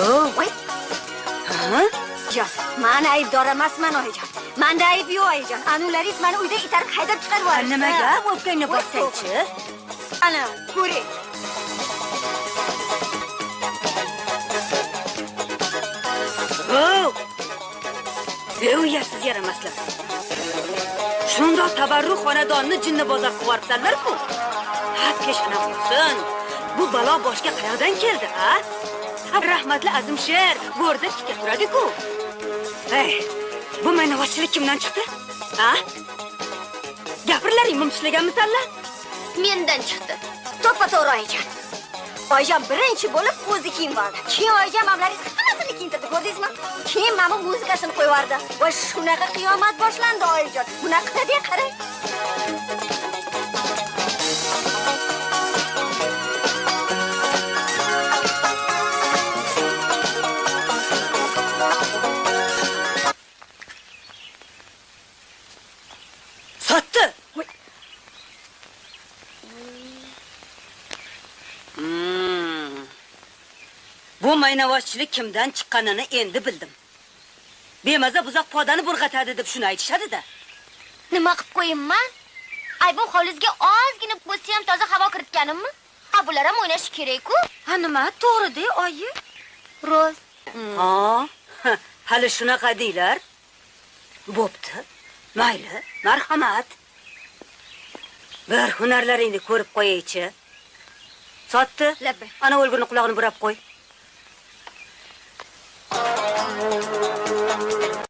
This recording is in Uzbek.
voy. Ha? Jon, men aybdor emasman oyijon. Menda ayb yo'q oyijon. Anularingiz meni uyda itarib haydab chiqarib yubordi. Nimaga? O'pkangni bossang-chi. Ana, ko'ring. Uyasiz yaramaslar. Shundoq tabarruk xonadonni jinni bozor qilib yuboribsanlar-ku. Hatga shana bo'lsin. Bu balo boshga qayoqdan keldi, ha? Rahmatli Azimsher go'rda tikka turadi-ku. Hey, bu maynavatchilik kimdan chiqdi? Ha? Gapirlaring mumtishlaganmisanlar? Mendan chiqdi. To'ppa-to'g'ri oyijon. Oyijon birinchi bo'lib o'zi kiyim oldi. Keyin oyijon mamlaringiz hammasini kiyintirdi, ko'rdingizmi? Keyin mana muzikasini qo'yib yubordi. Va shunaqa qiyomat boshlandi oyijon. Bunaqa deb qarang. Sotdi. Bu maynavozchilik kimdan chiqqanini endi bildim. Bemaza buzoq podani burg'atadi deb shuni aytishadi-da. Nima qilib qo'yimman? Aybim hovlizga ozgina bo'lsa ham toza havo kiritganimmi? Ha, bular ham o'ynashi kerak-ku. Ha, nima? To'g'ri-da, oyi. Roz. Ha, hali shunaqa deylar. Bo'pti. Mayli, marhamat. Bir hunarlaringni ko'rib qo'yaychi. Sotdi. Labba. Ana o'lgurni qulog'ini burab qo'y.